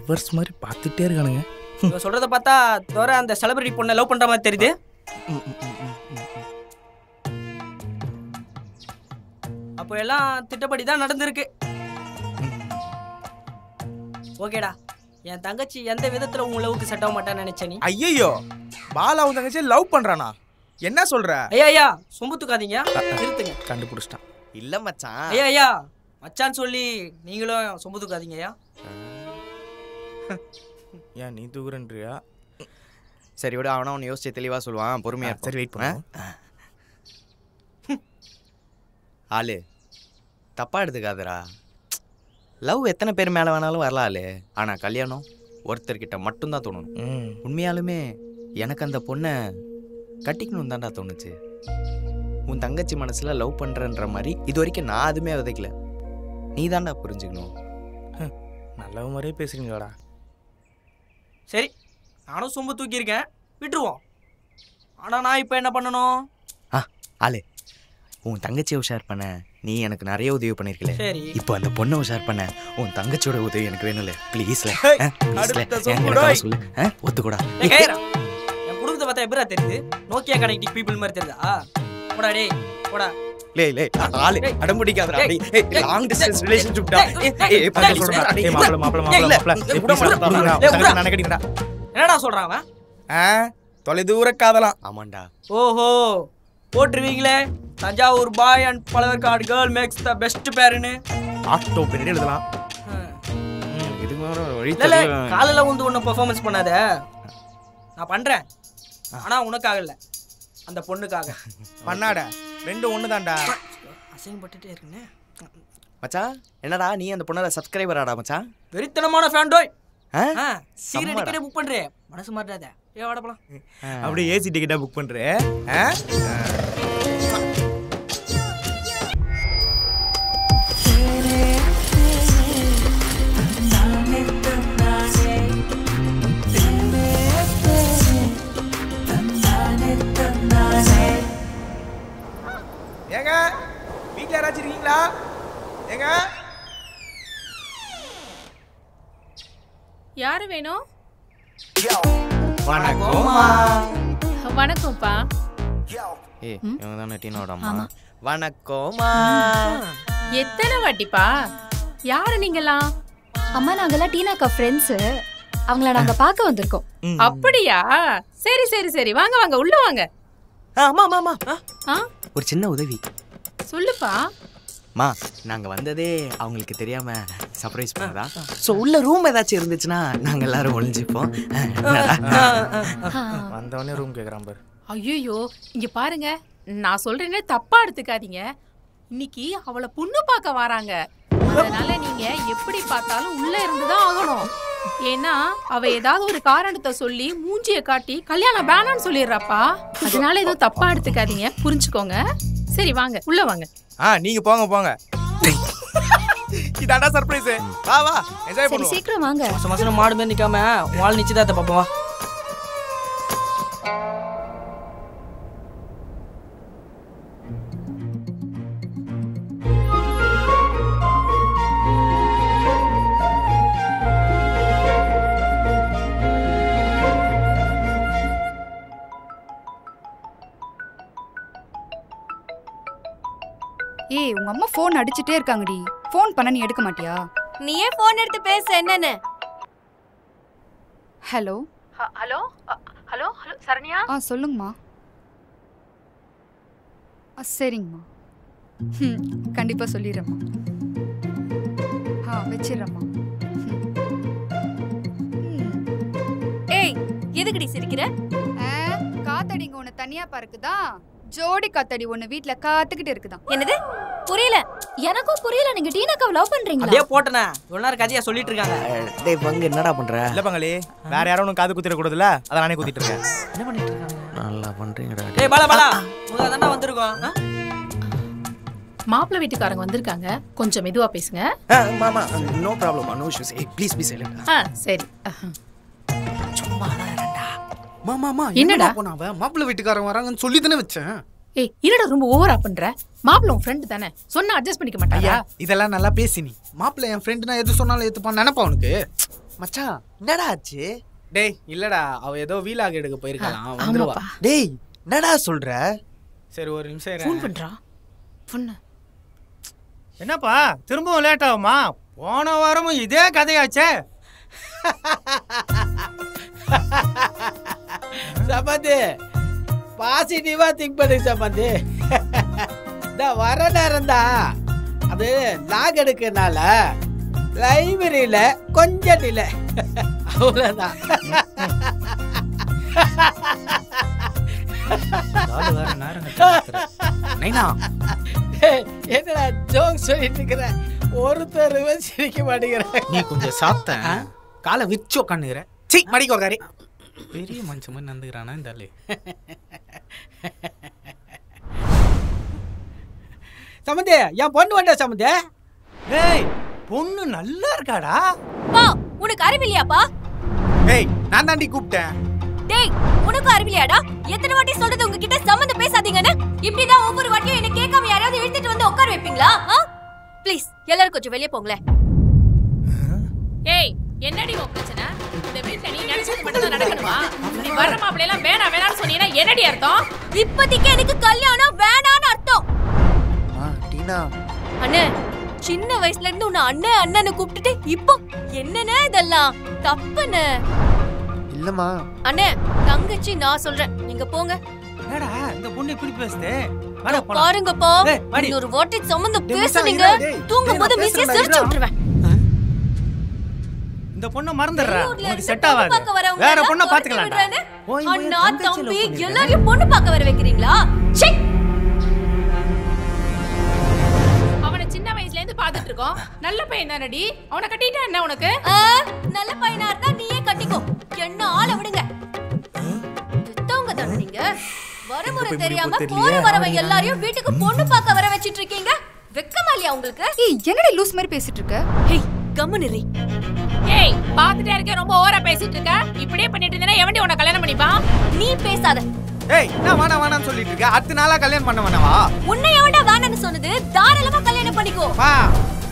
Lovers மாதிரி பார்த்துட்டே இருக்கானுங்க. சொல்றத பார்த்தா தோற அந்த செலிபிரிட்டி பொண்ணை லவ் பண்ற மாதிரி தெரியுது. அப்போ எல்லாம் திட்டப்படி தான் நடந்திருக்கு. ஓகேடா, என் தங்கச்சி எந்த விதத்துல உங்க லவ்க்கு செட் ஆக மாட்டான்னு நினைச்ச நீ? ஐயோ, பாலா உன் தங்கச்சி லவ் பண்றானா? என்ன சொல்ற? ஐயா சொம்பு தூக்காதீங்க, நிறுத்துங்க. கண்டுபிடிச்சிட்டான். இல்ல மச்சான். ஐயா மச்சான்னு சொல்லி நீங்களும் சொம்பு தூக்காதீங்க. ஐயா ஏன் நீ தூக்குறன்றியா? சரி விட, அவனா ஒன்று யோசிச்சு தெளிவா சொல்லுவான், பொறுமையா. சரி வெயிட் பண்ண. ஆளு தப்பா எடுத்துக்காதரா. லவ் எத்தனை பேர் மேல வேணாலும் வரலாளு, ஆனா கல்யாணம் ஒருத்தர்கிட்ட மட்டும்தான் தோணணும். உண்மையாலுமே எனக்கு அந்த பொண்ணை கட்டிக்கணும் தான்டா தோணுச்சு. உன் தங்கச்சி மனசுல லவ் பண்றன்ற மாதிரி இது வரைக்கும் நான் எதுவுமே விதைக்கல. நீ தான்டா புரிஞ்சுக்கணும். நல்ல மாதிரியே பேசுறீங்களாடா. சரி, நானும் சொம்பு தூக்கியிருக்கேன், விட்டுருவோம். ஆனா நான் இப்போ என்ன பண்ணணும்? ஆளு, உன் தங்கச்சியை உஷார் பண்ண நீ எனக்கு நிறைய உதவி பண்ணிருக்கல. சரி, இப்போ அந்த பொண்ணை உஷார் பண்ண உன் தங்கச்சியோட உதவி எனக்கு வேணும்ல. ப்ளீஸ்ல சொல்லு, ஒத்துக்கூடா. என் குடும்பத்தை பார்த்தா எப்படா தெரியுது? நோக்கியா கனெக்டிங் பீப்புள் மாதிரி தெரியுதா? போடா டேய் போடா. லே ஆளு அடம்பிடிக்காதடா. டேய் லாங் டிஸ்டன்ஸ் ரிலேஷன்ஷிப் டா. ஏய் பக்கத்துல சொல்றா. டேய் மாப்ள நினைக்கிறீங்கடா. என்னடா சொல்றான் அவன்? தொலை தூர காதலாம். ஆமாண்டா. ஓஹோ, போட்டுருவீங்களே Thanjavur boy and Pazhaverkadu girl makes the best பேருன்னு. ஆக்டோ பின்னாடி எழுதலாம். இல்ல காலையில வந்து ஒன்னும் பெர்ஃபார்மன்ஸ் பண்ணாத. நான் பண்றேன், ஆனா உனக்காக இல்ல, அந்த பொண்ணுக்காக. பண்ணாட, ரெண்டும் ஒண்ணு தான்டா. அசிங்கப்பட்டுட்டே இருக்குன்னு மச்சான். என்னடா நீ அந்த பொண்ணோட சப்ஸ்கிரைபராடா மச்சான்? வெறித்தனமான ஃபேன் டோய். சீக்கிரம் டிக்கெட் புக் பண்றே, மனசு மாட்டாத. ஏ வாடா போலாம். அப்படியே ஏசி டிக்கெட்டா புக் பண்றே. ஏங்க வீட்ல யாராச்சும் இருக்கீங்களா? ஏங்க யாரு வேணும்? வணக்கம்மா. வணக்கம்ப்பா. ஏய் இவங்க தான டீனோட அம்மா. வணக்கம்மா. எத்தனை வாட்டிப்பா? யாரு நீங்கலாம்? அம்மா நாங்கெல்லாம் டீனாக்கா ஃப்ரெண்ட்ஸ். அவங்கள நாங்க பார்க்க வந்திருக்கோம். அப்படியா? சரி சரி சரி, வாங்க வாங்க உள்ள வாங்க. ஆமா ஒரு சின்ன உதவி சொல்லுப்பா. மா, நாங்க வந்ததே அவங்களுக்கு தெரியாம சர்ப்ரைஸ் பண்ணதா. சோ உள்ள ரூம் ஏதாச்சும் இருந்துச்சுன்னா நாங்க எல்லாரும் ஒளிஞ்சுப்போம். வந்தவனே ரூம் கேக்குறான் பாரு. ஐயோ இங்க பாருங்க, நான் சொல்றேனே தப்பா எடுத்துக்காதீங்க. இன்னைக்கு அவளை பொண்ணு பார்க்க வராங்க. அதனால நீங்க எப்படி பார்த்தாலும் உள்ள இருந்துதான் ஆகணும். ஏன்னா அவ ஏதாவது ஒரு காரணத்தை சொல்லி மூஞ்சிய காட்டி கல்யாணம் வேணான்னு சொல்லிடுறாப்பா. அதனால எதுவும் தப்பா எடுத்துக்காதீங்க, புரிஞ்சுக்கோங்க. சரி வாங்க உள்ள வாங்க. நீங்க போங்க போங்க. இதாண்டா சர்ப்ரைஸ். வா வா என்ஜாய் சரி பண்ணுவோம். சீக்கிரம் வாங்க. மாசம் மாடு மாதிரி நிக்காம வால் நிச்சயதார்த்த பாப்போம் வா. ஏய் உங்க அம்மா ஃபோன் அடிச்சிட்டே இருக்காங்கடி. ஃபோன் பண்ண நீ எடுக்க மாட்டியா? நீயே ஃபோன் எடுத்து பேச. என்னன்னு? Hello hello hello hello Saranya. சொல்லுங்கம்மா. சரிங்கம்மா. கண்டிப்பா சொல்லிடுறேம்மா. வச்சிடுறேம்மா. ஏய் எதுக்குடி சிரிக்கிற? காத்தடிங்க ஒன்று தனியா பறக்குதா, ஜோடி காத்தடி ஒன்று வீட்டில் காத்துக்கிட்டு இருக்குதான். என்னது புரியல? எனக்கும் புரியல. நீங்க டீனாக்காவை லவ் பண்றீங்களா? அப்படியே போட்டனே, இவ்வளவு நேரம் கதையா சொல்லிட்டு இருக்காங்க. டேய் பங்கு என்னடா பண்ற? இல்ல பங்களே, வேற யாரும் உனக்கு காது குத்திர கூடாதுல, அத நானே குத்திட்டு இருக்கேன். என்ன பண்ணிட்டு இருக்காங்க? நல்லா பண்றீங்கடா. டேய் பாலா பாலா, உங்க தான்டா வந்திருக்கோம். மாப்பிள்ளை வீட்டுக்காரங்க வந்திருக்காங்க, கொஞ்சம் மெதுவா பேசுங்க. மாமா no problem, no issues. Please be silent. சரி. சும்மா இருடா. மாமா என்னடா போனாவ? மாப்பிள்ளை வீட்டுக்காரங்க வராங்கன்னு சொல்லி தானே வச்சேன். ஏய் என்னடா ரொம்ப ஓவரா பண்ற? மாப்பிள்ளை உன் ஃப்ரெண்ட் தானே, சொன்னா அட்ஜஸ்ட் பண்ணிக்க மாட்டாயா? இதெல்லாம் நல்லா பேசி நீ. மாப்பிள்ளை என் ஃப்ரெண்ட்னா எது சொன்னாலும் ஏத்துப்பான்னு நினைப்பா உனக்கு. மச்சான் என்னடா ஆச்சு? டேய் இல்லடா, அவ ஏதோ வீலாக எடுக்க போயிருக்கலாம், வந்துருவா. டேய் என்னடா சொல்ற? சரி ஒரு நிமிஷம் இரு. ஃபோன் பண்றா பொண்ணு. என்னப்பா திரும்பவும் லேட் ஆகுமா? போன வாரமும் இதே கதையாச்சே. சம்பந்தி பாசிட்டிவா திங்க் பண்ணு சம்பந்தி. இந்த வர நேரம் தான் அது லாக் எடுக்கனால லைப்ரரியில கொஞ்சம் டிலே, அவ்வளவுதான். என்னடா ஜோக் சொல்லிட்டு இருக்கிற? ஒருத்தர் சிரிக்க மாட்டேங்கிற. நீ கொஞ்சம் சாத்த காலை விச்சு உட்காந்துக்கிற. சீ மடிக்கு உக்காரி. பெரிய மனுஷன் மாதிரி நந்துக்கிறானா இந்த ஆளு. சம்பந்தி என் பொண்ணு வந்தா சம்பந்தி. ஏய் பொண்ணு நல்லா இருக்காடா. பா உனக்கு அறிவில்லையாப்பா? ஏய் நான் தாண்டி கூப்பிட்டேன். டேய் உனக்கு அறிவில்லையாடா? எத்தனை வாட்டி சொல்றது உங்ககிட்ட சம்மந்தம் பேசாதீங்கன்னு? இப்படிதான் ஒவ்வொரு வாட்டியும் என்ன கேட்காம யாராவது இழுத்துட்டு வந்து உட்கார வைப்பீங்களா? ப்ளீஸ் எல்லாரும் கொஞ்சம் வெளியே போங்களேன். ஏய் என்னடி உன் பிரச்சனை? இந்த வீட்ல நீ நினைச்சது மட்டும் தான் நடக்கணுமா? நீ வர்ற மாப்பிள்ளை எல்லாம் வேணாம்னு சொன்னீனா என்னடி அர்த்தம்? இப்போதைக்கு எனக்கு கல்யாணம் வேணான்னு அர்த்தம். டீனா அண்ணே சின்ன வயசுல இருந்து உன்னை அண்ணன் அண்ணன்னு கூப்பிட்டுட்டு இப்போ என்னன்னு இதெல்லாம் தப்புன்னு. இல்லம்மா அண்ணே தங்கச்சி நான் சொல்றேன், நீங்க போங்க. என்னடா இந்த பொண்ணு இப்படி பேசுதே? பாருங்கப்பா, இன்னொரு வாட்டி சம்பந்தம் பேசுனீங்க தூங்கும் போது மீசிய சிரிச்சு விட்டுருவேன். இந்த பொண்ண மறந்துடுறா, உனக்கு செட் ஆகாது. வேற பொண்ண பாத்துக்கலாம்டா. அண்ணா தம்பி எல்லாரையும் பொண்ணு பார்க்க வர வைக்கிறீங்களா? ச்சே. அவனை சின்ன வயசுல இருந்து பாத்துட்டு இருக்கோம். நல்ல பையன் தானடி, அவனை கட்டிட்டா என்ன உனக்கு? நல்ல பையனா இருந்தா நீயே கட்டிக்கோ, என்ன ஆள விடுங்க. பெத்தவங்க தானே நீங்க. வரமுறை தெரியாம போற வரவன் எல்லாரையும் வீட்டுக்கு பொண்ணு பார்க்க வர வச்சிட்டு இருக்கீங்க. வெக்கமா இல்லையா உங்களுக்கு? ஏய் என்னடி லூஸ் மாதிரி பேசிட்டு இருக்க? ஹேய் கம்முனு. ஏய் பாத்துட்டே இருக்க, ரொம்ப ஓவரா பேசிட்டு இருக்க. இப்படியே பண்ணிட்டு இருந்தேனா எவன்டி உன்னை கல்யாணம் பண்ணிப்பான்? நீ பேசாத. ஏய் என்ன வேணா வேணான்னு சொல்லிட்டு இருக்க? அடுத்த நாளா கல்யாணம் பண்ண வேணாவா? உன்னை எவன்டா வேணான்னு சொன்னது? தாராளமா கல்யாணம் பண்ணிக்கோ. பா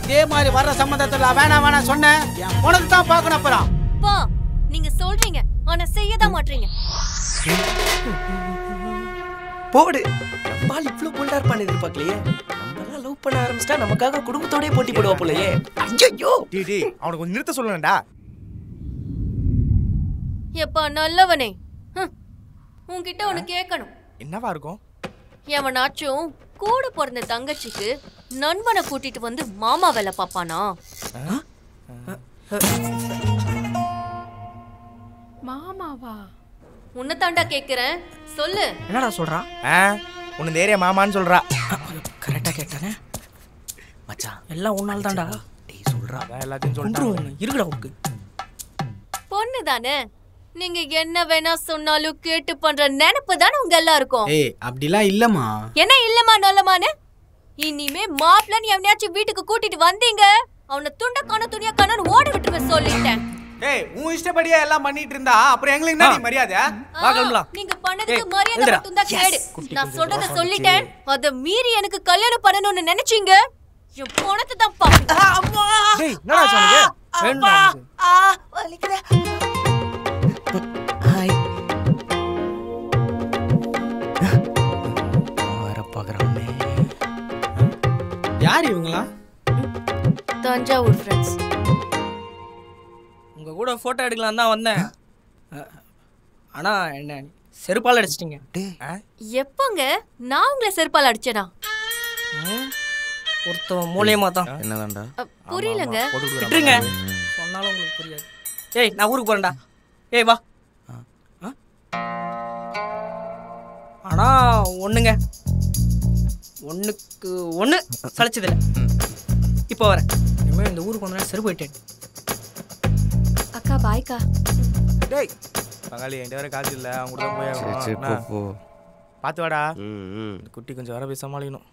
இதே மாதிரி வர்ற சம்பந்தத்துல வேணாம் சொன்னேன். என் பொண்ணு தான் பார்க்கணும். அப்புறம் பா நீங்க சொல்றீங்க ஆனா செய்யதான் மாட்டீங்க. போடு. நம்மால் இவ்வளவு போல்டா இருப்பான்னு எதிர்பார்க்கலையே. நம்மளாம் லவ் பண்ண ஆரம்பிச்சிட்டா நமக்காக குடும்பத்தோடய போட்டி போடுவா போலயே. ஐயோ டேய் அவனுக்கு கொஞ்சம் நிறுத்த சொல்லணும்டா. எப்பா நல்லவனே, உன்கிட்ட ஒண்ணு கேட்கணும். என்னவா இருக்கும்? எவனாச்சும் கூட பிறந்த தங்கச்சிக்கு நண்பனை கூட்டிட்டு வந்து மாமா வேலை பாப்பானா? மாமாவா? உன்னை தாண்டா கேக்குறேன், சொல்லு. என்னடா சொல்றான்? உன்னை இந்த ஏரியா மாமான்னு சொல்றா. கரெக்டா கேட்டானே மச்சான் எல்லாம் உன்னால தான்டா. டேய் சொல்றா. எல்லாத்தையும் கொன்றுவோம் இருக்குடா உனக்கு. பொண்ணு தானே, நீங்க என்ன வேணா சொன்னாலும் கேட்டு பண்ற நினைப்பு தானே உங்க எல்லாருக்கும். ஏய் அப்படிலாம் இல்லம்மா. என்ன இல்லமா நல்லமானு? இனிமே மாப்பிள்ளன்னு எவனையாச்சும் வீட்டுக்கு கூட்டிட்டு வந்தீங்க அவனை துண்டக்கான துணியாக்கானு ஓட விட்டுருவேன் சொல்லிட்டேன். ஏய் உன் இஷ்டப்படியே எல்லாம் பண்ணிட்டு இருந்தா அப்புறம் எங்களுக்கு என்ன மரியாதை? வா கிளம்பலாம். நீங்க பண்ணதுக்கு மரியாதை மட்டும் தான் கேடு. நான் சொல்றத சொல்லிட்டேன். அத மீறி எனக்கு கல்யாணம் பண்ணணும்னு நினைச்சீங்க என் போனது தான் பாப்பீங்க. டேய் என்னடா சொன்னீங்க? வேண்டாம். வலிக்குதே. ஹாய். வர பாக்குறானே. யார் இவங்களா? தஞ்சாவூர் ஃப்ரெண்ட்ஸ். உங்க கூட போட்டோ எடுக்கலாம் தான் வந்தேன். ஆனா என்ன செருப்பால் அடிச்சிட்டீங்க. எப்பங்க நான் உங்களை செருப்பால் அடிச்சேனா? ஒருத்தவன் மூலியமா தான். என்னதான்டா? புரியலங்க. விட்டுருங்க, சொன்னாலும் உங்களுக்கு புரியாது. ஏய் நான் ஊருக்கு போறேன்டா. ஏய் வா. ஆனா ஒண்ணுங்க, ஒண்ணுக்கு ஒண்ணு சளைச்சதில்லை. இப்போ வரேன். இனிமேல் இந்த ஊருக்கு வந்தா செருப்பு போயிட்டேன். அக்கா பாய்க்கா. டேய் பங்காளி என்கிட்ட வேற காசு இல்லை, அவங்க கூட போய் சரி போ போ. பார்த்து வாடா. இந்த குட்டி கொஞ்சம் வர போய் சமாளிக்கணும்.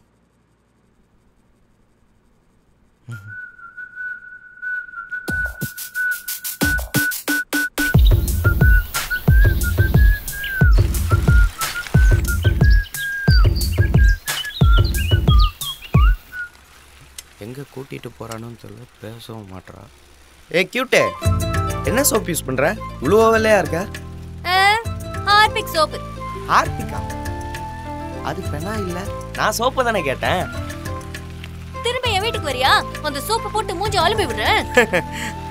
எங்க கூட்டிட்டு போறானு தெரியல, பேசவும் மாட்டறா. ஏய் கியூட்டே, என்ன சோப் யூஸ் பண்ற? இவ்வளோ வெள்ளையா இருக்க? Harpic soap. ஹார்பிக்கா? அது பெனா இல்ல. நான் சோப்பு தானே கேட்டேன். திரும்ப என் வீட்டுக்கு வரியா? அந்த சோப்பு போட்டு மூஞ்சி அலும்பி விடுறேன்.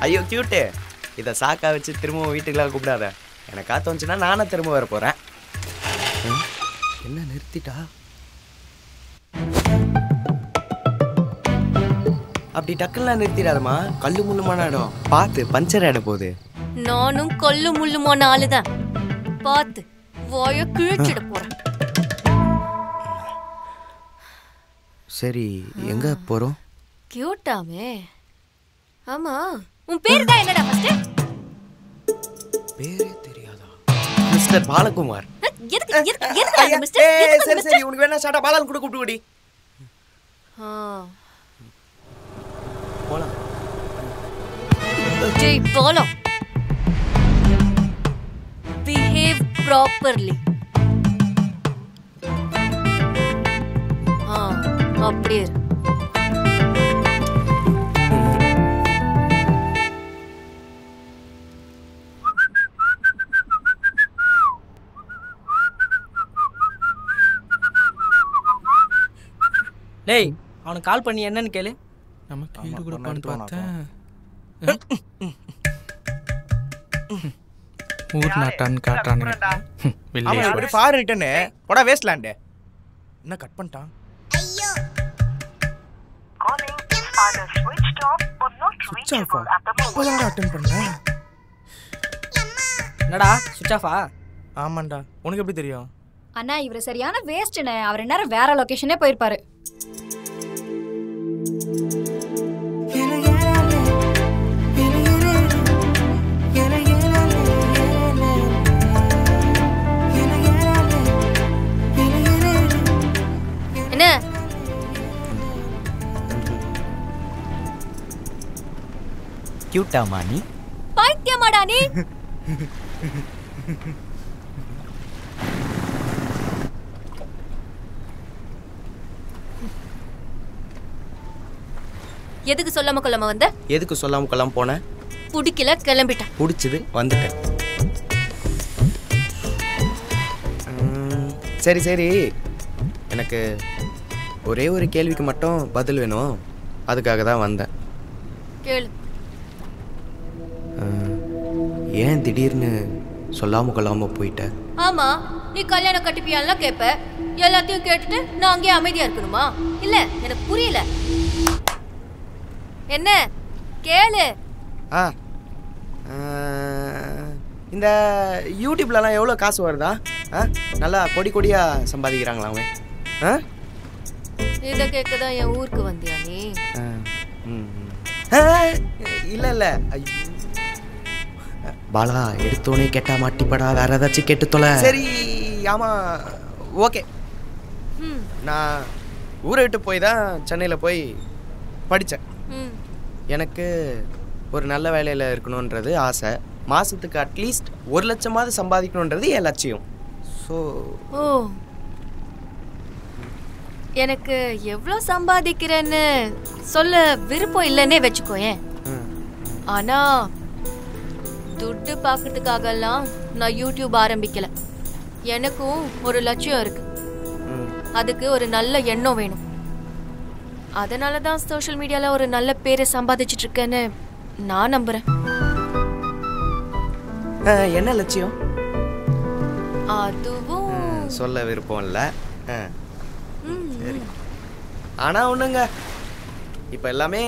ஐயோ கியூட்டு, இதை சாக்கா வச்சு திரும்ப வீட்டுக்குலாம் கூப்பிடாத. எனக்கு காத்து வந்துச்சுன்னா நானே திரும்ப வர போறேன். என்ன நிறுத்திட்டா? அப்படி டக்குலாம் நிறுத்திடாதமா, கல்லு முள்ளுமான இடம் பார்த்து பஞ்சர் ஆயிட போகுது. நானும் கல்லு முள்ளுமான ஆளுதான், பார்த்து வாய கிழிச்சிட போறேன். சரி, எங்க போறோம்? கியூட்டாமே. ஆமா, உன் பேர் தான் என்னடா ஃபர்ஸ்ட்? பேரே தெரியாதா? மிஸ்டர் பாலகுமார். எதுக்கு மிஸ்டர்? சரி சரி, உனக்கு வேணா ஷார்ட்டா பாலால் கூட கூப்பிட்டு போலாம். ஜெய் போலாம். Behave properly. அப்படியே டேய், அவனுக்கு கால் பண்ணி என்னன்னு கேளு. நமக்கு ஈடு கொடுப்பான்னு பார்த்தேன். ஊர் நாட்டான்னு காட்டானுங்க. ஒரு ஃபாரின் ரிட்டர்னு போடா வேஸ்ட்லேண்டு. என்ன கட் பண்ணிட்டான்? சுவிட்ச் ஆஃபா? அப்போதான்டா அட்டெண்ட் பண்ணேன். என்னடா சுவிட்ச் ஆஃபா? ஆமாண்டா. உனக்கு எப்படி தெரியும்? அண்ணா இவரு சரியான வேஸ்ட்ண்ணே. அவர் என்ன வேற லொகேஷனே போயிருப்பாரு. என்ன கியூட்டாமா நீ? பைத்தியமாடா நீ? எதுக்கு சொல்லாம கொள்ளாம வந்த? எதுக்கு சொல்லாம கொள்ளாம போன? பிடிக்கல, கிளம்பிட்டேன். பிடிச்சது, வந்துட்டேன். சரி சரி, எனக்கு ஒரே ஒரு கேள்விக்கு மட்டும் பதில் வேணும். அதுக்காக தான் வந்தேன். கேளு. ஏன் திடீர்னு சொல்லாம கொள்ளாம போயிட்ட? ஆமா, நீ கல்யாணம் கட்டிப்பியான்லாம் கேட்ப. எல்லாத்தையும் கேட்டுட்டு நான் அங்கேயே அமைதியா இருக்கணுமா? இல்ல, எனக்கு புரியல. என்ன கேளு. இந்த யூடியூப்லலாம் எவ்வளோ காசு வருதா? நல்லா கொடி கொடியா சம்பாதிக்கிறாங்களா அவன்? இதை கேட்கதான் என் ஊருக்கு வந்தியா நீ? இல்லை இல்லை, பாலா எடுத்தோன்னே கேட்டா மாட்டிப்படா, வேற ஏதாச்சும் கேட்டு தொலை. சரி ஆமா, ஓகே. நான் ஊரை விட்டு போய் தான் சென்னையில் போய் படித்தேன். எனக்கு ஒரு நல்ல வேலையில் இருக்கணுன்றது ஆசை. மாதத்துக்கு அட்லீஸ்ட் 1 லட்சமாவது சம்பாதிக்கணுன்றது என் லட்சியம். ஸோ எனக்கு எவ்வளோ சம்பாதிக்கிறேன்னு சொல்ல விருப்பம் இல்லைன்னே வச்சுக்கோயேன். ஆனா துட்டு பார்க்கறதுக்காகலாம் நான் யூடியூப் ஆரம்பிக்கல. எனக்கும் ஒரு லட்சியம் இருக்கு. அதுக்கு ஒரு நல்ல எண்ணம் வேணும். அதனால தான் சோஷியல் மீடியால ஒரு நல்ல பேரை சம்பாதிச்சிட்டு இருக்கேன்னு நான் நம்புறேன். என்ன லட்சியம்? அதுவும் சொல்ல விருப்பம் இல்லை. சரி, ஆனா ஒண்ணுங்க, இப்ப எல்லாமே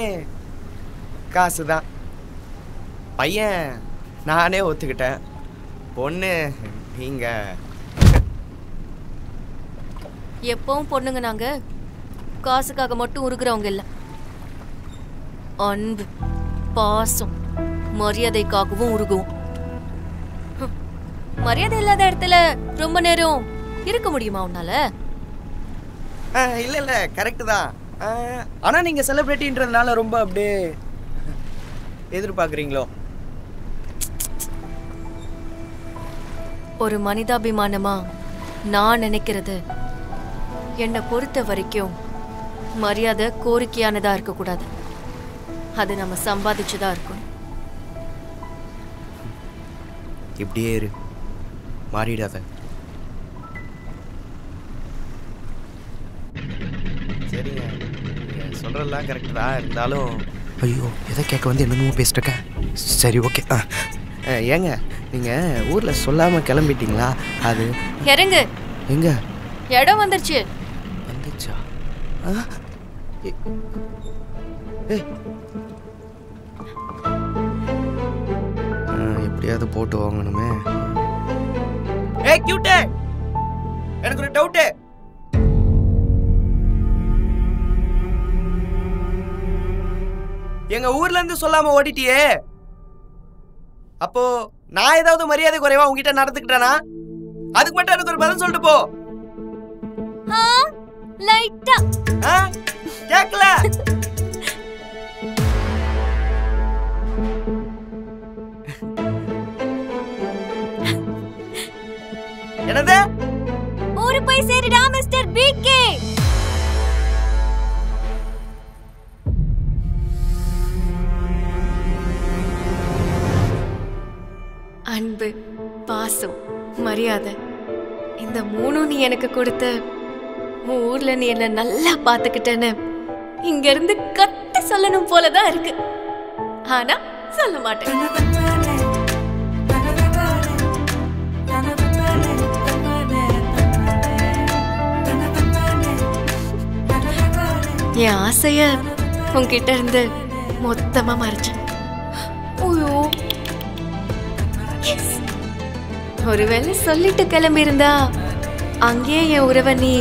காசு தான். பையன் நானே ஒத்துக்கிட்டேன், பொண்ணு நீங்க. எப்பவும் பொண்ணுங்க நாங்க காசுக்காக மட்டும் உருகுறவங்க இல்ல. அன்பு, பாசம், மரியாதைக்காகவும் உருகுவோம். மரியாதை இல்லாத இடத்துல ரொம்ப நேரம் இருக்க முடியுமா உன்னால? இல்ல இல்ல, கரெக்ட் தான். ஆனா நீங்க செலிபிரிட்டின்றதுனால ரொம்ப அப்படியே எதிர்பார்க்குறீங்களோ? ஒரு மனிதாபிமானமா நான் நினைக்கிறது, என்னை பொறுத்த வரைக்கும் மரியாதை கோரிக்கையானதா இருக்கக்கூடாது. அது நம்ம சம்பாதிச்சுதான் இருக்கணும். இப்படியே இரு, மாறிடாத. சரிங்க, நீங்கள் சொல்கிறதெல்லாம் கரெக்டு தான். இருந்தாலும் ஐயோ எதை கேட்க வந்து என்னென்னமோ பேசிட்டுருக்கேன். சரி ஓகே. ஏங்க நீங்கள் ஊரில் சொல்லாமல் கிளம்பிட்டீங்களா? அது இறங்கு. எங்க இடம் வந்துருச்சு. வந்துச்சா? எப்படியாவது போட்டு வாங்கணுமே. ஏய் கியூட்டே, எனக்கு ஒரு டவுட்டு. எங்க ஊர்ல இருந்து சொல்லாம ஓடிட்டியே, அப்போ நான் ஏதாவது மரியாதை குறைவா உங்ககிட்ட நடந்துக்கிட்டேனா? அதுக்கு மட்டும் எனக்கு ஒரு பதில் சொல்லிட்டு போ. லைட்டா கேக்கல. என்னது? ஊரு போய் சேருடா மிஸ்டர் பிகே. அன்பு, பாசம், மரியாதை, இந்த மூணும் நீ எனக்கு கொடுத்த. உன் ஊர்ல நீ என்ன நல்லா பாத்துக்கிட்டேன்னு இங்க இருந்து கத்தி சொல்லணும் போலதான் இருக்கு. ஆனா சொல்ல மாட்டேன். என் ஆசைய உன்கிட்ட இருந்து மொத்தமா மறைச்சேன். ஒருவேளை சொல்லிட்டு கிளம்பி இருந்தா அங்கேயே என் உறவை நீ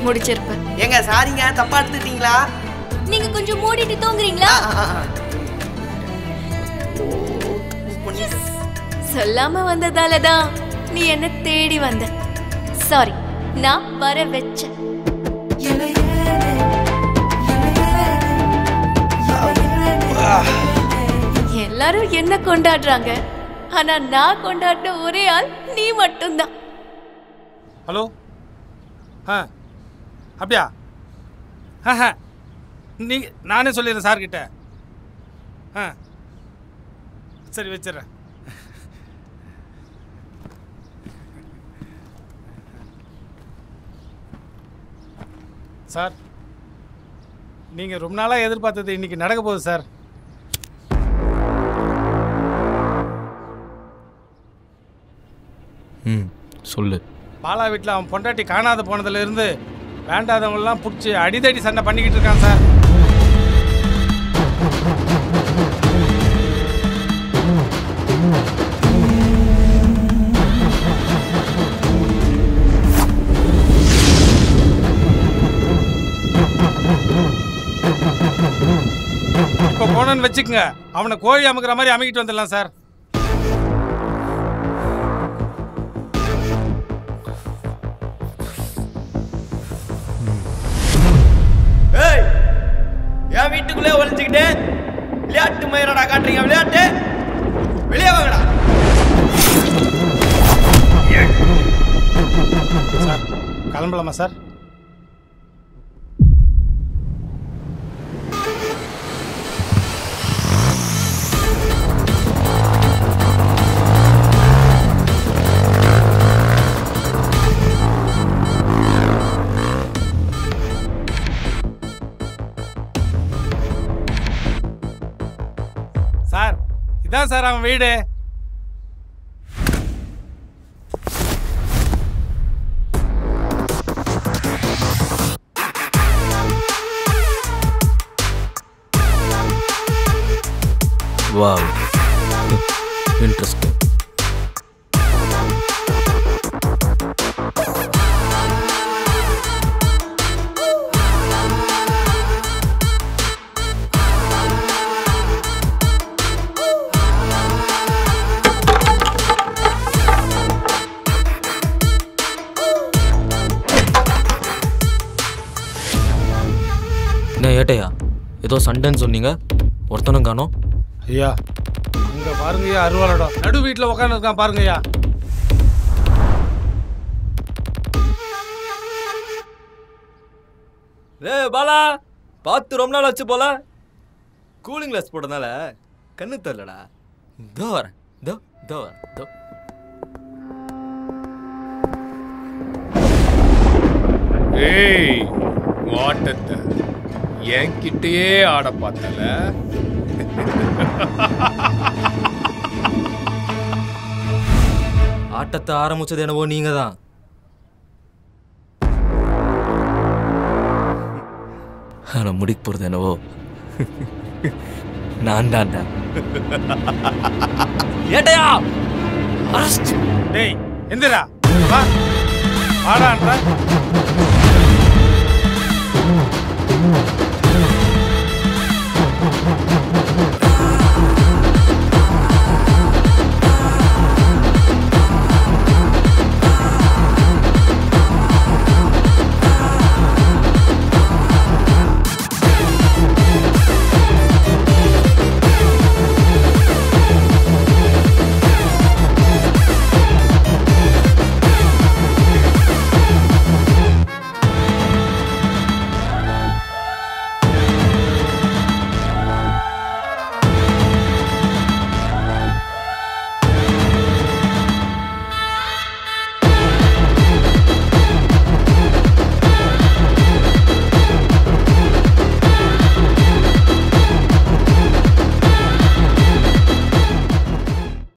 முடிச்சிருப்ப. எங்க சாரிங்க, தப்பா எடுத்துட்டீங்களா? நீங்க கொஞ்சம் மூடிட்டு தூங்குறீங்களா? சொல்லாம வந்ததாலதான் நீ என்ன தேடி வந்த. சாரி, நான் வர வச்சேன். எல்லாரும் என்ன கொண்டாடுறாங்க, ஆனா நான் கொண்டாடின ஒரே ஆள் நீ மட்டும்தான். ஹலோ. அப்படியா? நீ நானே சொல்லிடுறேன் சார்கிட்ட. சரி வச்சிடறேன். சார், நீங்கள் ரொம்ப நாளாக எதிர்பார்த்தது இன்னைக்கு நடக்க போகுது சார். சொல்லு. பாலா வீட்டில் அவன் பொண்டாட்டி காணாத போனதுலேருந்து வேண்டாதவங்களாம் பிடிச்சி அடிதடி சண்டை பண்ணிக்கிட்டு இருக்கான் சார். இப்போ போனன்னு வச்சுக்கோங்க, அவனை கோழி அமுக்கிற மாதிரி அமுக்கிட்டு வந்துடலாம் சார். என் வீட்டுக்குள்ளே ஒளிஞ்சுக்கிட்டு விளையாட்டு மயிரடா காட்டுறீங்க. விளையாட்டு வெளியே வாங்கடா. சார் கிளம்பலாமா சார்? சார் இதான் சார் அவன் வீடு. Wow, interesting. என்ன ஏட்டையா, ஏதோ சண்டைன்னு சொன்னீங்க, ஒருத்தனும் காணோம். ஐயா இங்க பாருங்கய்யா, அருவாளோட நடு வீட்டில் உட்காந்து இருக்கான் பாருங்கய்யா. பாலா பார்த்து ரொம்ப நாள் ஆச்சு போல. கூலிங் கிளாஸ் போட்டதுனால கண்ணு தரலடா. இதோ வரேன். இதோ இதோ இதோ ஏய் ஆட்டத்தை என்கிட்டயே ஆட பார்த்தல. ஆட்டத்தை ஆரம்பிச்சது என்னவோ நீங்க தான். ஆனா முடிக்க போறது என்னவோ நான் தான்டா. ஏட்டையா டேய் எந்திரா வா வாடான்ற